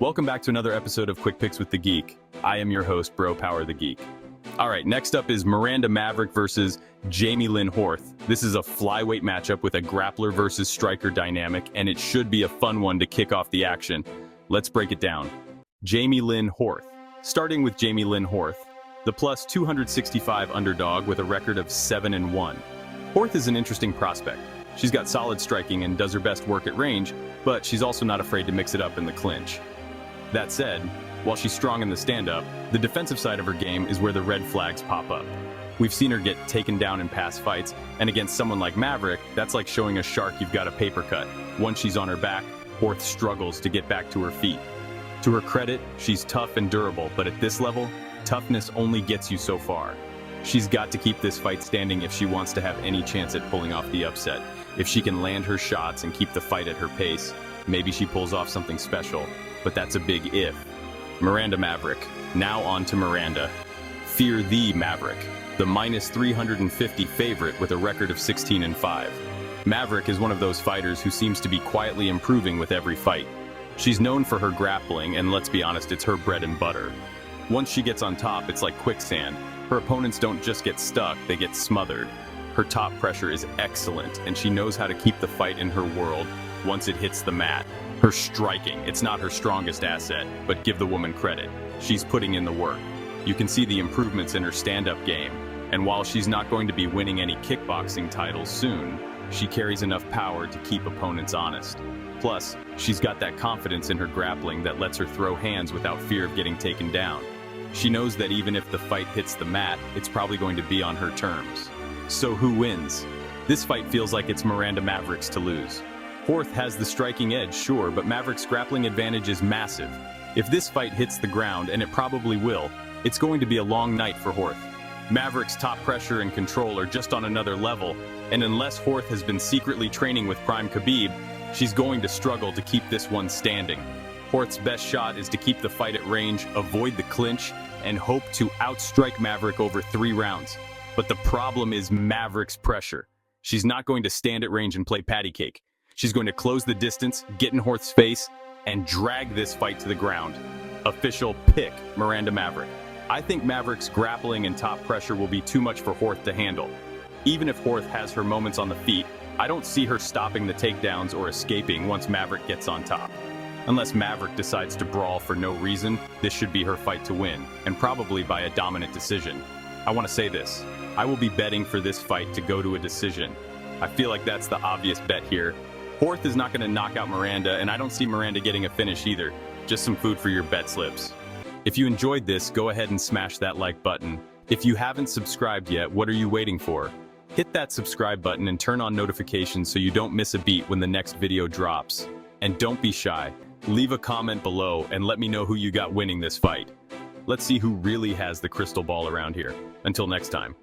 Welcome back to another episode of Quick Picks with the Geek. I am your host, Bro Power the Geek. All right, next up is Miranda Maverick versus Jamie Lyn-Horth. This is a flyweight matchup with a grappler versus striker dynamic, and it should be a fun one to kick off the action. Let's break it down. Jamie Lyn-Horth. Starting with Jamie Lyn-Horth, the plus 265 underdog with a record of 7-1. Horth is an interesting prospect. She's got solid striking and does her best work at range, but she's also not afraid to mix it up in the clinch. That said, while she's strong in the stand-up, the defensive side of her game is where the red flags pop up. We've seen her get taken down in past fights, and against someone like Maverick, that's like showing a shark you've got a paper cut. Once she's on her back, Horth struggles to get back to her feet. To her credit, she's tough and durable, but at this level, toughness only gets you so far. She's got to keep this fight standing if she wants to have any chance at pulling off the upset. If she can land her shots and keep the fight at her pace, maybe she pulls off something special, but that's a big if. Miranda Maverick. Now on to Miranda. Fear the Maverick, the minus 350 favorite with a record of 16-5. Maverick is one of those fighters who seems to be quietly improving with every fight. She's known for her grappling, and let's be honest, it's her bread and butter. Once she gets on top, it's like quicksand. Her opponents don't just get stuck, they get smothered. Her top pressure is excellent, and she knows how to keep the fight in her world once it hits the mat. Her striking, it's not her strongest asset, but give the woman credit. She's putting in the work. You can see the improvements in her stand-up game, and while she's not going to be winning any kickboxing titles soon, she carries enough power to keep opponents honest. Plus, she's got that confidence in her grappling that lets her throw hands without fear of getting taken down. She knows that even if the fight hits the mat, it's probably going to be on her terms. So who wins? This fight feels like it's Miranda Maverick's to lose. Horth has the striking edge, sure, but Maverick's grappling advantage is massive. If this fight hits the ground, and it probably will, it's going to be a long night for Horth. Maverick's top pressure and control are just on another level, and unless Horth has been secretly training with Prime Khabib, she's going to struggle to keep this one standing. Horth's best shot is to keep the fight at range, avoid the clinch, and hope to outstrike Maverick over 3 rounds. But the problem is Maverick's pressure. She's not going to stand at range and play patty cake. She's going to close the distance, get in Horth's face, and drag this fight to the ground. Official pick, Miranda Maverick. I think Maverick's grappling and top pressure will be too much for Horth to handle. Even if Horth has her moments on the feet, I don't see her stopping the takedowns or escaping once Maverick gets on top. Unless Maverick decides to brawl for no reason, this should be her fight to win, and probably by a dominant decision. I want to say this. I will be betting for this fight to go to a decision. I feel like that's the obvious bet here. Horth is not going to knock out Miranda, and I don't see Miranda getting a finish either. Just some food for your bet slips. If you enjoyed this, go ahead and smash that like button. If you haven't subscribed yet, what are you waiting for? Hit that subscribe button and turn on notifications so you don't miss a beat when the next video drops. And don't be shy. Leave a comment below and let me know who you got winning this fight. Let's see who really has the crystal ball around here. Until next time.